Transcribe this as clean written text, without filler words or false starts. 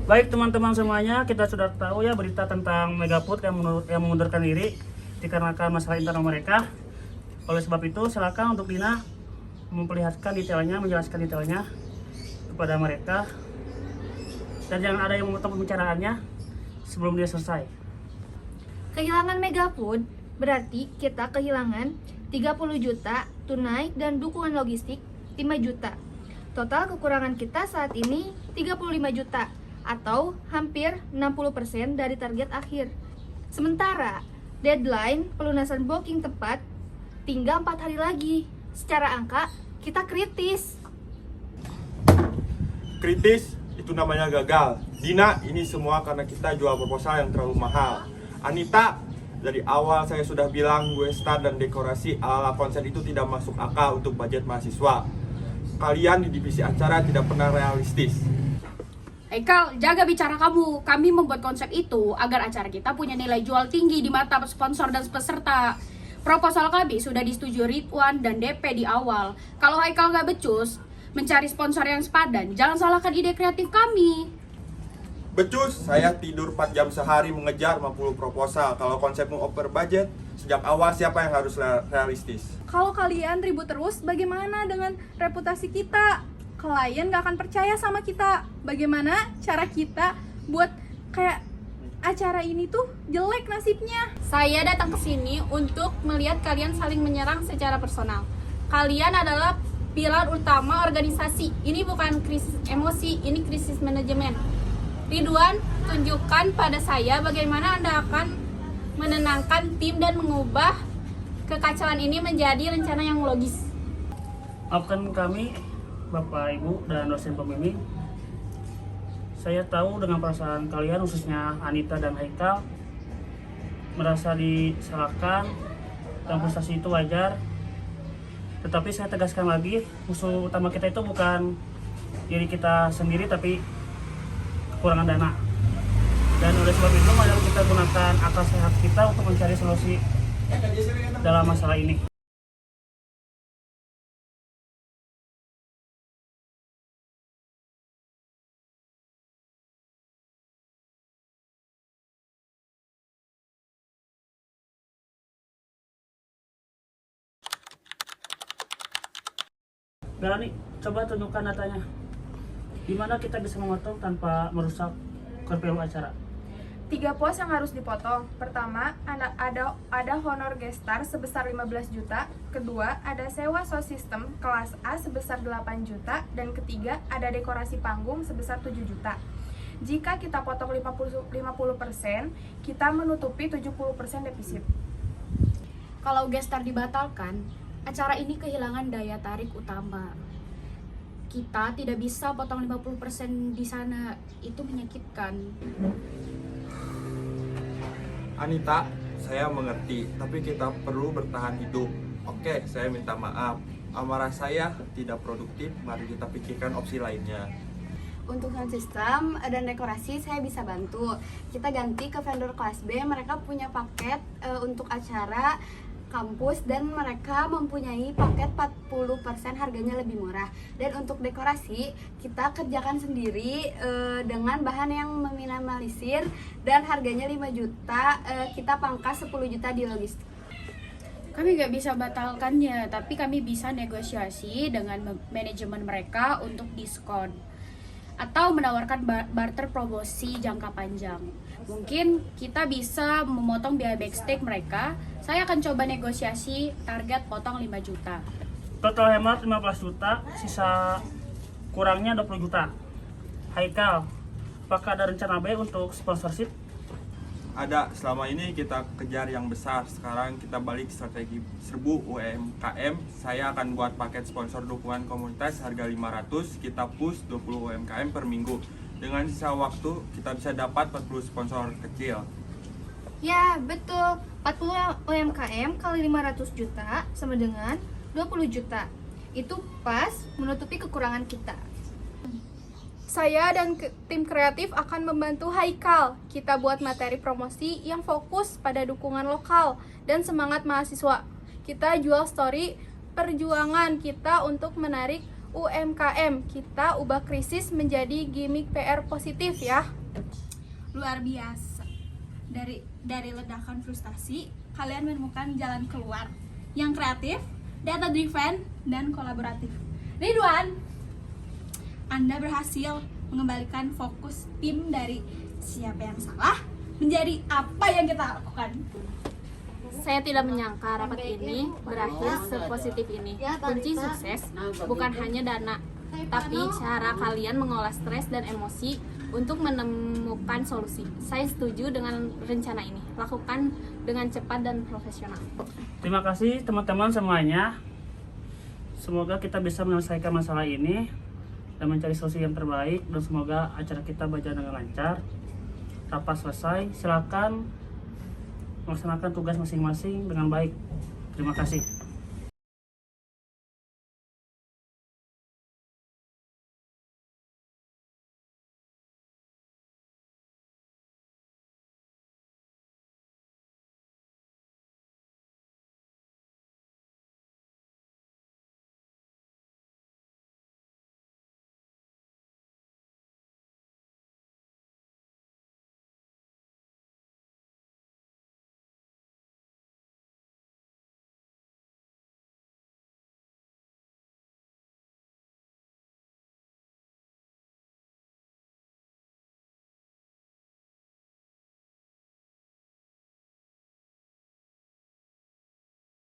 Baik teman-teman semuanya, kita sudah tahu ya berita tentang Megafood yang mengundurkan diri dikarenakan masalah internal mereka. Oleh sebab itu, silakan untuk Dina memperlihatkan detailnya, menjelaskan detailnya kepada mereka. Dan jangan ada yang memotong pembicaraannya sebelum dia selesai. Kehilangan Megafood berarti kita kehilangan 30 juta tunai dan dukungan logistik 5 juta. Total kekurangan kita saat ini 35 juta atau hampir 60% dari target akhir. Sementara deadline pelunasan booking tepat tinggal 4 hari lagi. Secara angka kita kritis. Kritis itu namanya gagal. Dina, ini semua karena kita jual proposal yang terlalu mahal. Anita, dari awal saya sudah bilang gue start dan dekorasi ala konser itu tidak masuk akal untuk budget mahasiswa. Kalian di divisi acara tidak pernah realistis. Haikal, jaga bicara kamu. Kami membuat konsep itu agar acara kita punya nilai jual tinggi di mata sponsor dan peserta. Proposal kami sudah disetujui Ridwan dan DP di awal. Kalau Haikal nggak becus mencari sponsor yang sepadan, jangan salahkan ide kreatif kami. Becus, saya tidur 4 jam sehari mengejar 50 proposal. Kalau konsepmu over budget, sejak awal siapa yang harus realistis? Kalau kalian ribut terus, bagaimana dengan reputasi kita? Klien gak akan percaya sama kita. Bagaimana cara kita buat kayak acara ini tuh jelek nasibnya? Saya datang ke sini untuk melihat kalian saling menyerang secara personal. Kalian adalah pilar utama organisasi. Ini bukan krisis emosi, ini krisis manajemen. Ridwan, tunjukkan pada saya bagaimana Anda akan menenangkan tim dan mengubah kekacauan ini menjadi rencana yang logis. Maafkan kami, Bapak, Ibu, dan dosen pembimbing. Saya tahu dengan perasaan kalian, khususnya Anita dan Haikal, merasa disalahkan dan frustasi itu wajar. Tetapi saya tegaskan lagi, musuh utama kita itu bukan diri kita sendiri, tapi kekurangan dana. Dan oleh sebab itu, mari kita gunakan akal sehat kita untuk mencari solusi dalam masalah ini. Melani, coba tunjukkan datanya. Di mana kita bisa memotong tanpa merusak kerpelu acara? 3 pos yang harus dipotong. Pertama, ada honor gestar sebesar 15 juta. Kedua, ada sewa sound system kelas A sebesar 8 juta. Dan ketiga, ada dekorasi panggung sebesar 7 juta. Jika kita potong 50%, kita menutupi 70% defisit. Kalau gestar dibatalkan, acara ini kehilangan daya tarik utama. Kita tidak bisa potong 50% di sana, itu menyakitkan. Anita, saya mengerti, tapi kita perlu bertahan hidup. Oke, saya minta maaf. Amarah saya tidak produktif, mari kita pikirkan opsi lainnya. Untuk sound system dan dekorasi saya bisa bantu. Kita ganti ke vendor kelas B, mereka punya paket untuk acara kampus dan mereka mempunyai paket 40% harganya lebih murah. Dan untuk dekorasi kita kerjakan sendiri dengan bahan yang meminimalisir dan harganya 5 juta, kita pangkas 10 juta di logistik. Kami nggak bisa batalkannya, tapi kami bisa negosiasi dengan manajemen mereka untuk diskon atau menawarkan barter promosi jangka panjang. Mungkin kita bisa memotong biaya backstage mereka. Saya akan coba negosiasi target potong 5 juta. Total hemat 15 juta, sisa kurangnya 20 juta. Haikal, apakah ada rencana B untuk sponsorship? Ada, selama ini kita kejar yang besar. Sekarang kita balik strategi serbu UMKM. Saya akan buat paket sponsor dukungan komunitas harga 500, kita push 20 UMKM per minggu. Dengan sisa waktu kita bisa dapat 40 sponsor kecil. Ya, betul. 40 UMKM kali 500 juta sama dengan 20 juta. Itu pas menutupi kekurangan kita. Saya dan tim kreatif akan membantu Haikal. Kita buat materi promosi yang fokus pada dukungan lokal dan semangat mahasiswa. Kita jual story perjuangan kita untuk menarik UMKM. Kita ubah krisis menjadi gimmick PR positif ya. Luar biasa. Dari ledakan frustasi, kalian menemukan jalan keluar yang kreatif, data driven, dan kolaboratif. Ridwan, Anda berhasil mengembalikan fokus tim dari siapa yang salah menjadi apa yang kita lakukan. Saya tidak menyangka rapat ini berakhir sepositif ini. Kunci sukses bukan hanya dana, tapi cara kalian mengolah stres dan emosi untuk menemukan solusi. Saya setuju dengan rencana ini. Lakukan dengan cepat dan profesional. Terima kasih teman-teman semuanya. Semoga kita bisa menyelesaikan masalah ini dan mencari solusi yang terbaik, dan semoga acara kita berjalan dengan lancar. Rapat selesai, silakan melaksanakan tugas masing-masing dengan baik. Terima kasih.